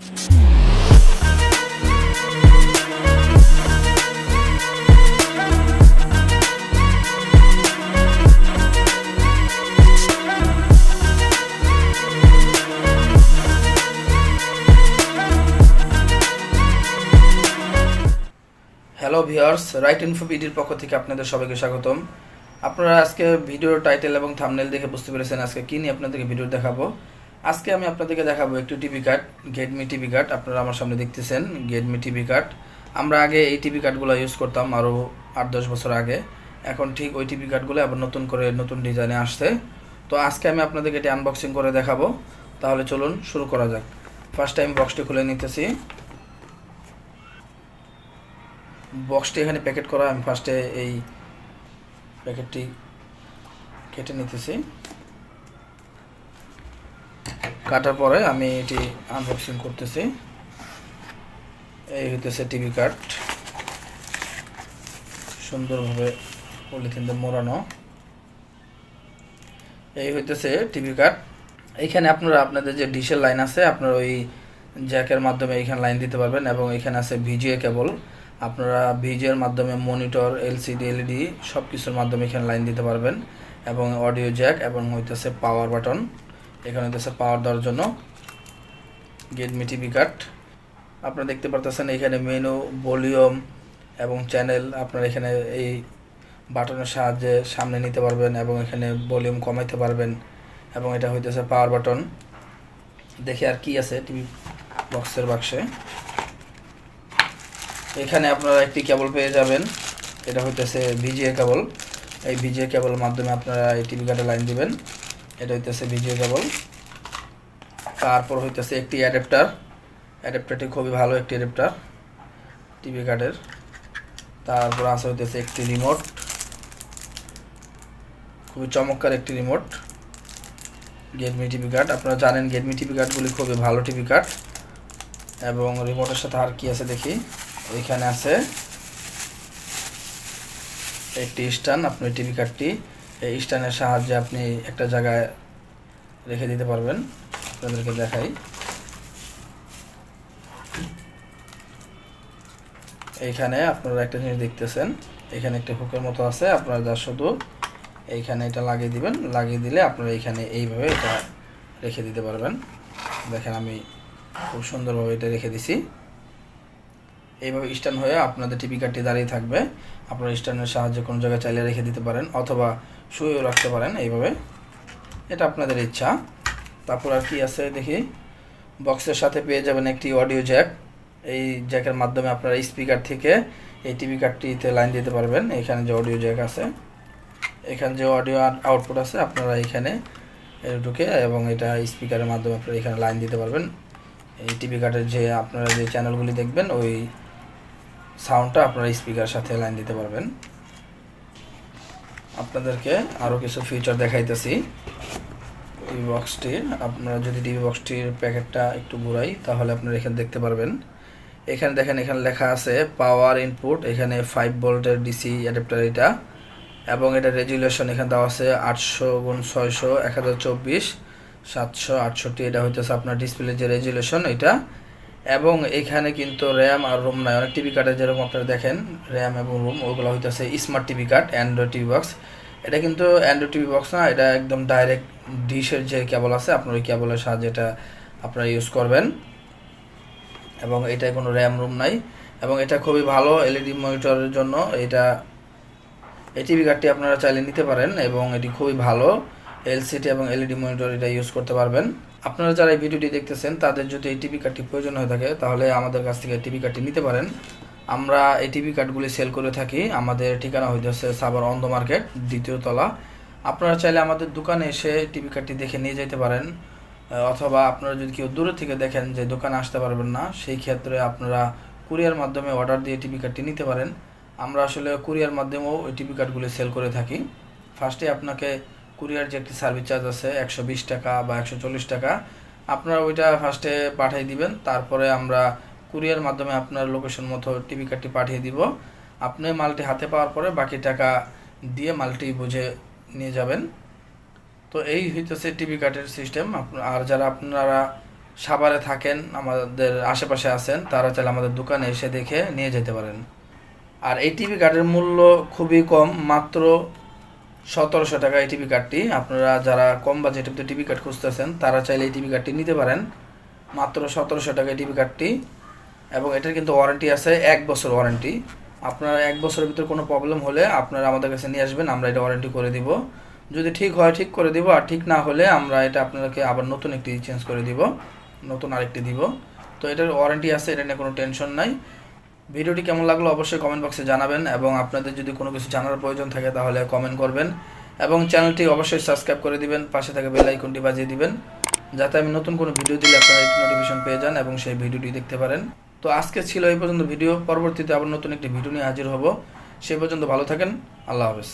Hello viewers, রাইটইনফোবিডির পক্ষ থেকে আপনাদের সবাইকে স্বাগতম। আপনারা আজকে ভিডিওর টাইটেল এবং থাম্বনেল দেখে বুঝতে পেরেছেন আজকে কী নিয়ে আপনাদেরকে ভিডিও দেখাবো। আজকে আমি আপনাদেরকে দেখাবো একটি টিভি কার্ড, গেডমি টিভি কার্ড। আপনারা আমার সামনে দেখতেছেন গেডমি টিভি কার্ড। আমরা আগে এই টিভি কার্ডগুলো ইউজ করতাম আরও 8-10 বছর আগে। এখন ঠিক ওই টিভি কার্ডগুলো আবার নতুন করে নতুন ডিজাইনে আসছে। তো আজকে আমি আপনাদেরকে এটি আনবক্সিং করে দেখাবো। তাহলে চলুন শুরু করা যাক। ফার্স্ট টাইম বক্সটি খুলে নিতেছি। বক্সটি এখানে প্যাকেট করা, আমি ফার্স্টে এই প্যাকেটটি কেটে নিতেছি। কাটার পরে আমি এটি আনবক্সিং করতেছি। এই হইতেছে টিভি কার্ড, সুন্দরভাবে পলিথিন দিয়ে মোড়ানো। এই হইতেছে টিভি কার্ড। এইখানে আপনারা আপনাদের যে ডিশের লাইন আছে, আপনারা ওই জ্যাকের মাধ্যমে এইখানে লাইন দিতে পারবেন। এবং এখানে আছে VGA কেবল, আপনারা ভিজিএর মাধ্যমে মনিটর, এলসিডি, এলইডি সব কিছুর মাধ্যমে এখানে লাইন দিতে পারবেন। এবং অডিও জ্যাক এবং হইতেছে পাওয়ার বাটন, এখানে হইতেছে পাওয়ার দেওয়ার জন্য গেডমি টিভি কার্ড। আপনারা দেখতে পারতেছেন এখানে মেনু, ভলিউম এবং চ্যানেল আপনারা এখানে এই বাটনের সাহায্যে সামনে নিতে পারবেন এবং এখানে ভলিউম কমাইতে পারবেন। এবং এটা হইতেছে পাওয়ার বাটন। দেখে আর কি আছে টিভি বক্সের বাক্সে। এখানে আপনারা একটি কেবল পেয়ে যাবেন, এটা হইতেছে VGA কেবল। এই VGA কেবলের মাধ্যমে আপনারা এই টিভি কার্ডে লাইন দিবেন। এটা হইতেছে VGA কেবল। তারপর হইতেছে একটি অ্যাডাপ্টারটি খুবই ভালো একটি অ্যাডাপ্টার টিভি কার্ডের। তারপর আছে হইতেছে একটি রিমোট, খুবই চমৎকার একটি রিমোট গেডমি টিভি কার্ড। আপনারা জানেন গেডমি টিভি কার্ডগুলি খুবই ভালো টিভি কার্ড। এবং রিমোটের সাথে আর কি আছে দেখি। ওইখানে আছে একটি স্ট্যান্ড। আপনি টিভি কার্ডটি এই স্ট্যান্ডের সাহায্যে আপনি একটা জায়গায় রেখে দিতে পারবেন। আপনাদেরকে দেখাই। এইখানে আপনারা একটা জিনিস দেখতেছেন, এখানে একটা হুকের মতো আছে। আপনারা যা শুধু এইখানে এটা লাগিয়ে দিবেন, লাগিয়ে দিলে আপনারা এইখানে এইভাবে এটা রেখে দিতে পারবেন। দেখেন আমি খুব সুন্দরভাবে এটা রেখে দিছি। এইভাবে স্ট্যান্ড হয়ে আপনাদের টিভি কার্ডটি দাঁড়িয়ে থাকবে। আপনারা স্ট্যান্ডের সাহায্যে কোনো জায়গায় চাইলে রেখে দিতে পারেন অথবা শুয়েও রাখতে পারেন এইভাবে, এটা আপনাদের ইচ্ছা। তারপর আর কি আছে দেখি। বক্সের সাথে পেয়ে যাবেন একটি অডিও জ্যাক। এই জ্যাকের মাধ্যমে আপনারা স্পিকার থেকে এই টিভি কার্ডটিতে লাইন দিতে পারবেন। এখানে যে অডিও জ্যাক আছে, এখানে যে অডিও আউটপুট আছে, আপনারা এখানে ঢুকে এবং এটা স্পিকারের মাধ্যমে আপনারা এখানে লাইন দিতে পারবেন। এই টিভি কার্ডের যে আপনারা যে চ্যানেলগুলি দেখবেন ওই সাউন্ডটা আপনারা স্পিকারের সাথে লাইন দিতে পারবেন। আপনাদেরকে আরও কিছু ফিচার দেখাইতেছি টিভি বক্সটির। আপনারা যদি টিভি বক্সটির প্যাকেটটা একটু ঘুরাই তাহলে আপনারা এখানে দেখতে পারবেন। এখানে দেখেন, এখানে লেখা আছে পাওয়ার ইনপুট। এখানে 5 ভোল্টের ডিসি অ্যাডাপ্টার এটা। এবং এটা রেজুলেশন এখানে দেওয়া আছে 800x600 1024 768। এটা হইতেছে আপনার ডিসপ্লে যে রেজুলেশন এটা। এবং এখানে কিন্তু র্যাম আর রোম নাই। অনেক টিভি কার্ডে যেরকম আপনারা দেখেন র্যাম এবং রোম, ওইগুলো হইতেছে smart TV card, Android TV box. এটা কিন্তু অ্যান্ড্রয়েড টিভি বক্স না, এটা একদম ডাইরেক্ট ডিশের যে কেবল আছে আপনার ওই কেবলের সাহায্যে এটা আপনারা ইউজ করবেন। এবং এটায় কোনো র্যাম রোম নাই। এবং এটা খুবই ভালো এলইডি মনিটরের জন্য। এটা এই টিভি কার্ডটি আপনারা চাইলে নিতে পারেন এবং এটি খুবই ভালো এলসিডি এবং এলইডি মনিটর এটা ইউজ করতে পারবেন। আপনারা যারা এই ভিডিওটি দেখতেছেন তাদের যদি এই টিভি কার্ডটি প্রয়োজন হয়ে থাকে তাহলে আমাদের কাছ থেকে টিভি কার্ডটি নিতে পারেন। আমরা এই টিভি কার্ডগুলি সেল করে থাকি। আমাদের ঠিকানা হইতেছে সাভার অন্ধ মার্কেট, 2য় তলা। আপনারা চাইলে আমাদের দোকানে এসে টিভি কার্ডটি দেখে নিয়ে যেতে পারেন। অথবা আপনারা যদি কেউ দূরে থেকে দেখেন যে দোকানে আসতে পারবেন না, সেই ক্ষেত্রে আপনারা কুরিয়ার মাধ্যমে অর্ডার দিয়ে টিভি কার্ডটি নিতে পারেন। আমরা আসলে কুরিয়ার মাধ্যমেও ওই টিভি কার্ডগুলি সেল করে থাকি। ফার্স্টে আপনাকে কুরিয়ার যে একটি সার্ভিস চার্জ আছে 120 টাকা বা 140 টাকা, আপনারা ওইটা ফার্স্টে পাঠিয়ে দিবেন। তারপরে আমরা কুরিয়ার মাধ্যমে আপনার লোকেশন মতো টিভি কার্ডটি পাঠিয়ে দিব। আপনি মালটি হাতে পাওয়ার পরে বাকি টাকা দিয়ে মালটি বুঝে নিয়ে যাবেন। তো এই হইতেছে টিভি কার্ডের সিস্টেম। আর যারা আপনারা সাভারে থাকেন, আমাদের আশেপাশে আছেন, তারা চাইলে আমাদের দোকানে এসে দেখে নিয়ে যেতে পারেন। আর এই টিভি কার্ডের মূল্য খুবই কম, মাত্র 1700 টাকা এই টিভি কার্ডটি। আপনারা যারা কম বাজেটের টিভি কার্ড খুঁজতেছেন তারা চাইলে এই টিভি কার্ডটি নিতে পারেন, মাত্র 1700 টাকা এই টিভি কার্ডটি। এবং এটার কিন্তু ওয়ারেন্টি আছে 1 বছর ওয়ারেন্টি। আপনারা 1 বছরের ভিতরে কোনো প্রবলেম হলে আপনারা আমাদের কাছে নিয়ে আসবেন, আমরা এটা ওয়ারেন্টি করে দিব। যদি ঠিক হয় ঠিক করে দিব, আর ঠিক না হলে আমরা এটা আপনাদেরকে আবার নতুন একটি চেঞ্জ করে দিব, নতুন আরেকটি দিব। তো এটার ওয়ারেন্টি আছে, এটা নিয়ে কোনো টেনশন নাই। ভিডিওটি কেমন লাগলো অবশ্যই কমেন্ট বক্সে জানাবেন, এবং আপনাদের যদি কোনো কিছু জানার প্রয়োজন থাকে তাহলে কমেন্ট করবেন, এবং চ্যানেলটি অবশ্যই সাবস্ক্রাইব করে দিবেন, পাশে থাকা বেল আইকনটি বাজিয়ে দিবেন, যাতে আমি নতুন কোনো ভিডিও দিলে আপনারা নোটিফিকেশন পেয়ে যান এবং সেই ভিডিওটি দেখতে পারেন। তো আজকে ছিল এই পর্যন্ত ভিডিও, পরবর্তীতে আবার নতুন একটি ভিডিও নিয়ে হাজির হব। সেই পর্যন্ত ভালো থাকেন, আল্লাহ হাফেজ।